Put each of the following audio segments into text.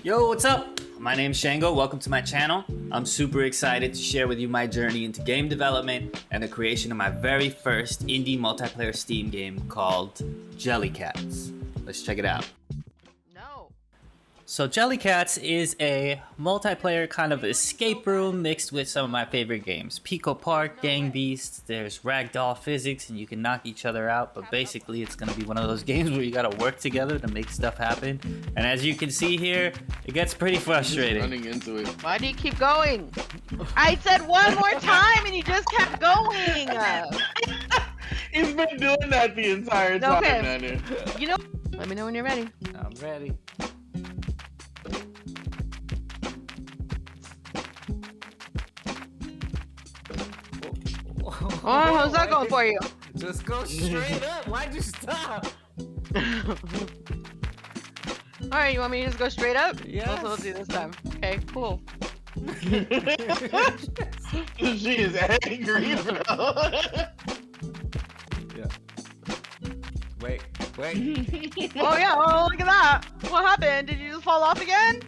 Yo, what's up? My name's Shango. Welcome to my channel. I'm super excited to share with you my journey into game development and the creation of my very first indie multiplayer Steam game called Jellycats. Let's check it out. So Jellycats is a multiplayer kind of escape room mixed with some of my favorite games. Pico Park, Gang Beasts, there's ragdoll physics, and you can knock each other out. But basically, it's gonna be one of those games where you gotta work together to make stuff happen. And as you can see here, it gets pretty frustrating. Running into it. Why do you keep going? I said one more time and you just kept going. He's been doing that the entire time, Okay. man. You know, let me know when you're ready. I'm ready. Oh, how's that going for you? Just go straight up. Why'd you stop? Alright, you want me to just go straight up? Yes. We'll do this time. Okay, cool. She is angry, bro. Yeah. Wait. Oh yeah, oh look at that. What happened? Did you just fall off again?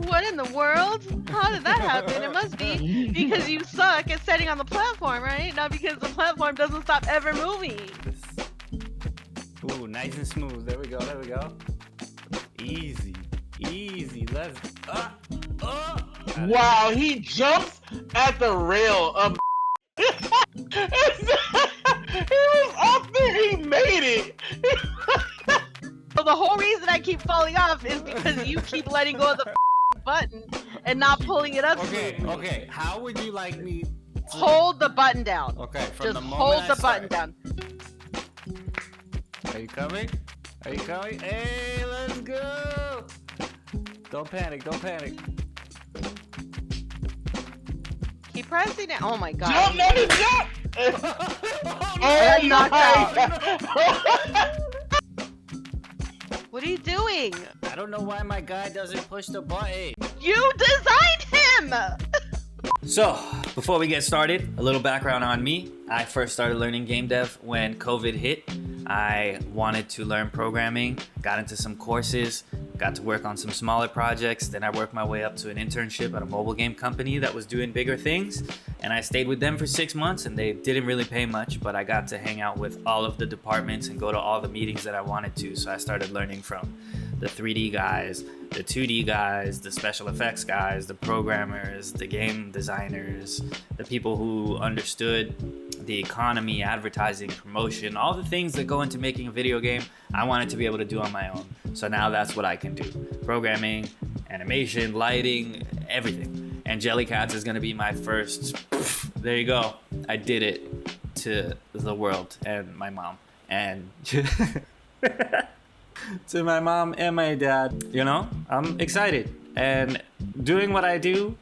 What in the world? How did that happen? It must be because you suck at setting on the platform, right? Not because the platform doesn't stop ever moving. Ooh, nice and smooth. There we go. Easy. Let's. Wow, he jumps at the rail of. He was up there. He made it. So the whole reason I keep falling off is because you keep letting go of the button and not pulling it up. Okay. How would you like me to... Hold the button down. Okay, from Just the moment hold I the start. button down. Are you coming? Hey, let's go! Don't panic. Keep pressing it. Oh my god. Jump, not a jump. I Oh got knocked my! What are you doing? I don't know why my guy doesn't push the button. You designed him! So, before we get started, a little background on me. I first started learning game dev when COVID hit. I wanted to learn programming, got into some courses, got to work on some smaller projects. Then I worked my way up to an internship at a mobile game company that was doing bigger things. And I stayed with them for 6 months and they didn't really pay much, but I got to hang out with all of the departments and go to all the meetings that I wanted to. So I started learning from the 3D guys, the 2D guys, the special effects guys, the programmers, the game designers, the people who understood the economy, advertising, promotion, all the things that go into making a video game. I wanted to be able to do on my own. So now that's what I can do. Programming, animation, lighting, everything. And Jellycats is gonna be my first, there you go. I did it to the world and my mom. And to my mom and my dad, you know, I'm excited. And doing what I do,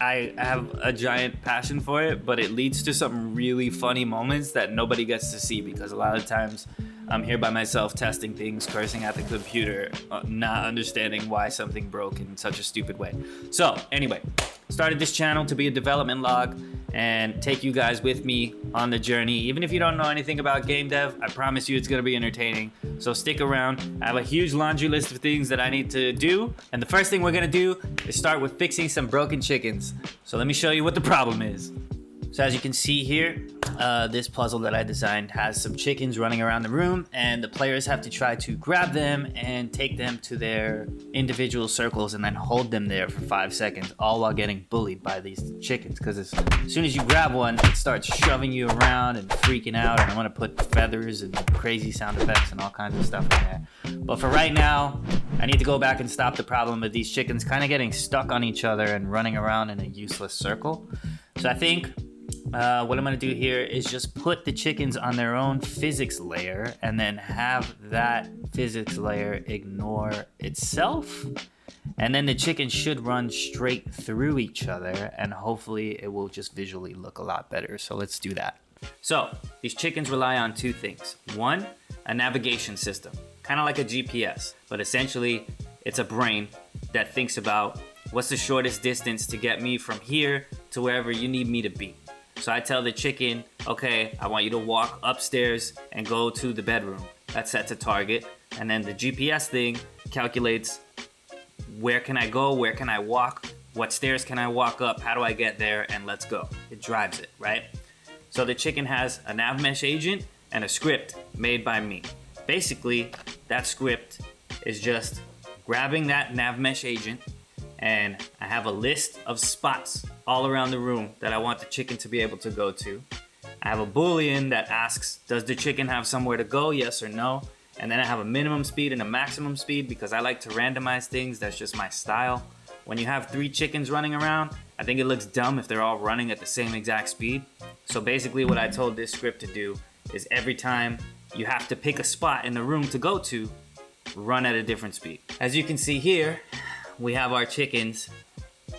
I have a giant passion for it, but it leads to some really funny moments that nobody gets to see because a lot of times I'm here by myself testing things, cursing at the computer, not understanding why something broke in such a stupid way. So anyway, started this channel to be a development log and take you guys with me on the journey. Even if you don't know anything about game dev, I promise you it's gonna be entertaining. So stick around. I have a huge laundry list of things that I need to do. And the first thing we're gonna do is start with fixing some broken chickens. So let me show you what the problem is. So as you can see here, this puzzle that I designed has some chickens running around the room and the players have to try to grab them and take them to their individual circles and then hold them there for 5 seconds, all while getting bullied by these chickens. Because as soon as you grab one, it starts shoving you around and freaking out, and I want to put feathers and crazy sound effects and all kinds of stuff in there. But for right now, I need to go back and stop the problem of these chickens kind of getting stuck on each other and running around in a useless circle. So I think what I'm gonna do here is just put the chickens on their own physics layer and then have that physics layer ignore itself. And then the chickens should run straight through each other and hopefully it will just visually look a lot better. So let's do that. So these chickens rely on two things. One, a navigation system, kind of like a GPS, but essentially it's a brain that thinks about what's the shortest distance to get me from here to wherever you need me to be. So I tell the chicken, okay, I want you to walk upstairs and go to the bedroom. That sets a target. And then the GPS thing calculates where can I go? Where can I walk? What stairs can I walk up? How do I get there? And let's go. It drives it, right? So the chicken has a nav mesh agent and a script made by me. Basically, that script is just grabbing that nav mesh agent, and I have a list of spots all around the room that I want the chicken to be able to go to. I have a boolean that asks, does the chicken have somewhere to go, yes or no? And then I have a minimum speed and a maximum speed because I like to randomize things. That's just my style. When you have 3 chickens running around, I think it looks dumb if they're all running at the same exact speed. So basically what I told this script to do is every time you have to pick a spot in the room to go to, run at a different speed. As you can see here, we have our chickens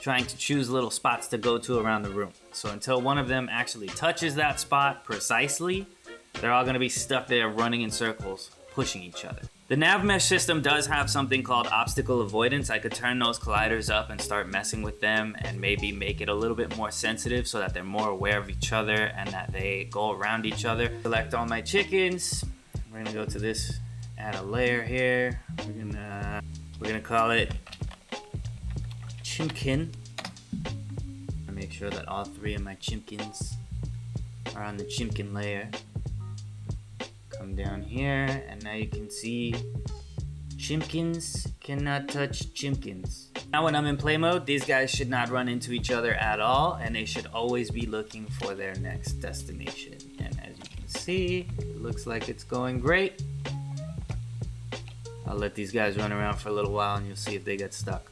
trying to choose little spots to go to around the room. So until one of them actually touches that spot precisely, they're all gonna be stuck there running in circles, pushing each other. The nav mesh system does have something called obstacle avoidance. I could turn those colliders up and start messing with them and maybe make it a little bit more sensitive so that they're more aware of each other and that they go around each other. Select all my chickens. We're gonna go to this, add a layer here. We're gonna call it Chimkin. Make sure that all 3 of my chimkins are on the chimkin layer. Come down here, and now you can see chimkins cannot touch chimkins. Now when I'm in play mode, these guys should not run into each other at all, and they should always be looking for their next destination. And as you can see, it looks like it's going great. I'll let these guys run around for a little while and you'll see if they get stuck.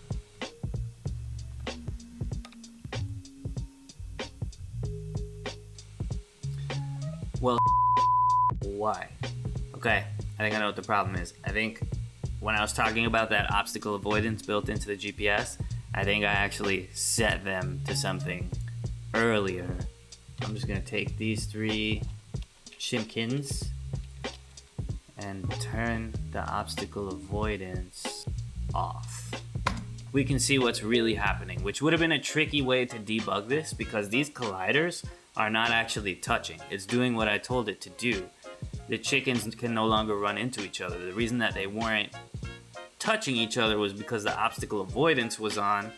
Well, why? Okay, I think I know what the problem is. I think when I was talking about that obstacle avoidance built into the GPS, I think I actually set them to something earlier. I'm just gonna take these 3 chimkins and turn the obstacle avoidance off. We can see what's really happening, which would have been a tricky way to debug this because these colliders are not actually touching. It's doing what I told it to do. The chickens can no longer run into each other. The reason that they weren't touching each other was because the obstacle avoidance was on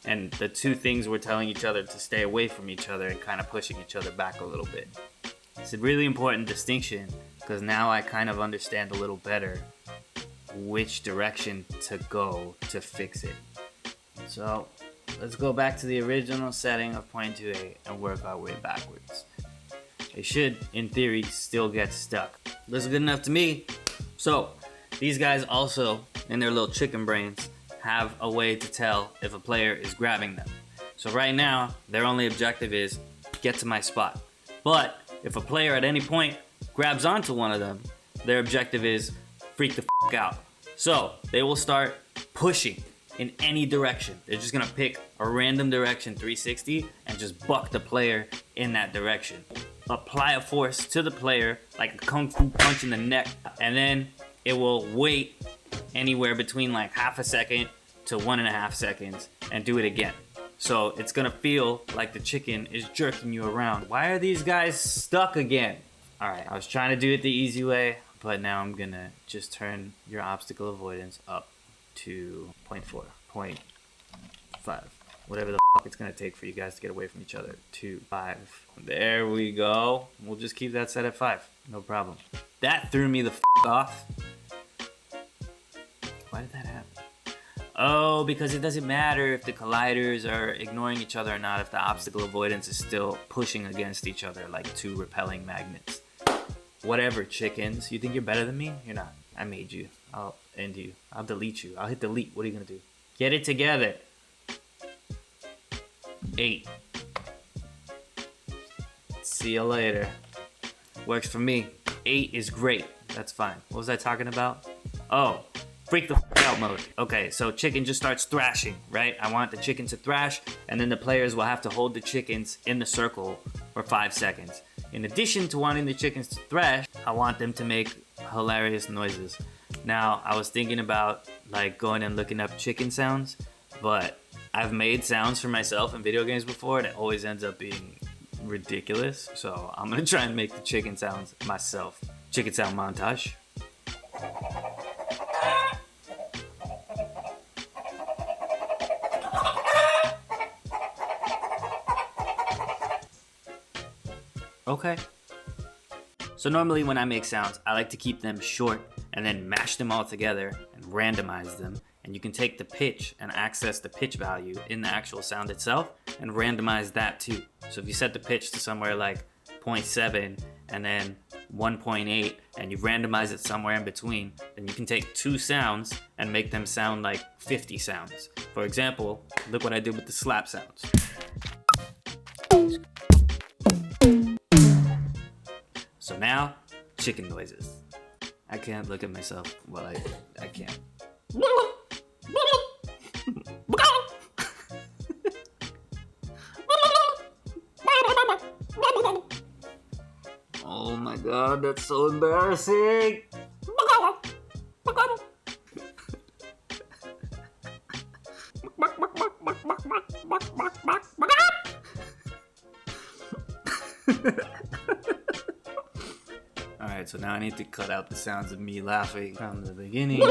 and the 2 things were telling each other to stay away from each other and kind of pushing each other back a little bit. It's a really important distinction because now I kind of understand a little better which direction to go to fix it. So let's go back to the original setting of point 2A and work our way backwards. They should, in theory, still get stuck. Looks good enough to me. So these guys also, in their little chicken brains, have a way to tell if a player is grabbing them. So right now, their only objective is get to my spot. But if a player at any point grabs onto one of them, their objective is freak the f out. So they will start pushing in any direction. They're just gonna pick a random direction 360 and just buck the player in that direction. Apply a force to the player like a kung fu punch in the neck, and then it will wait anywhere between like half a second to 1.5 seconds and do it again. So it's gonna feel like the chicken is jerking you around. Why are these guys stuck again? All right, I was trying to do it the easy way, but now I'm gonna just turn your obstacle avoidance up to 0.4, 0.5, whatever the fuck it's gonna take for you guys to get away from each other. 2, 5. There we go. We'll just keep that set at 5. No problem. That threw me the fuck off. Why did that happen? Oh, because it doesn't matter if the colliders are ignoring each other or not if the obstacle avoidance is still pushing against each other like 2 repelling magnets. Whatever, chickens. You think you're better than me? You're not. I made you. I'll end you. I'll delete you. I'll hit delete. What are you gonna do? Get it together. 8. See you later. Works for me. 8 is great. That's fine. What was I talking about? Oh, freak the out mode. Okay, so chicken just starts thrashing, right? I want the chicken to thrash, and then the players will have to hold the chickens in the circle for 5 seconds. In addition to wanting the chickens to thrash, I want them to make hilarious noises. Now, I was thinking about like going and looking up chicken sounds, but I've made sounds for myself in video games before, and it always ends up being ridiculous. So I'm gonna try and make the chicken sounds myself. Chicken sound montage. Okay. So normally when I make sounds, I like to keep them short and then mash them all together and randomize them. And you can take the pitch and access the pitch value in the actual sound itself and randomize that too. So if you set the pitch to somewhere like 0.7 and then 1.8 and you randomize it somewhere in between, then you can take two sounds and make them sound like 50 sounds. For example, look what I did with the slap sounds. So now, chicken noises. I can't look at myself while I can't. Oh my god, that's so embarrassing. Alright, so now I need to cut out the sounds of me laughing from the beginning.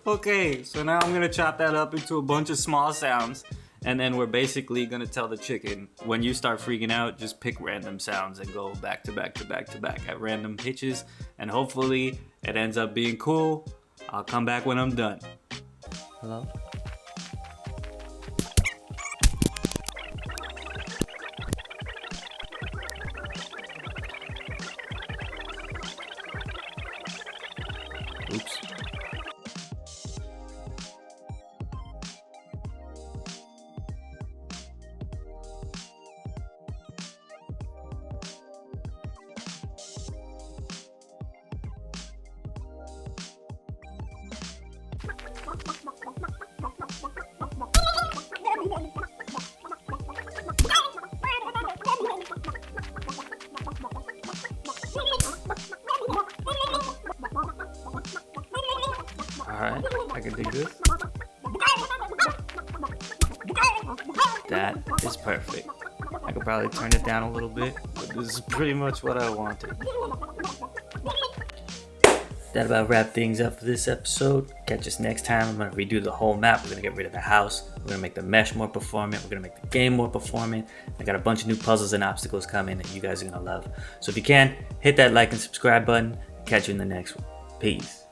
Okay, so now I'm gonna chop that up into a bunch of small sounds, and then we're basically gonna tell the chicken, when you start freaking out, just pick random sounds and go back to back to back to back at random pitches, and hopefully it ends up being cool. I'll come back when I'm done. Hello? Oops. Alright, I can do this. That is perfect. I could probably turn it down a little bit, but this is pretty much what I wanted. That about wrap things up for this episode. Catch us next time. I'm gonna redo the whole map. We're gonna get rid of the house. We're gonna make the mesh more performant. We're gonna make the game more performant. I got a bunch of new puzzles and obstacles coming that you guys are gonna love. So if you can, hit that like and subscribe button. Catch you in the next one. Peace.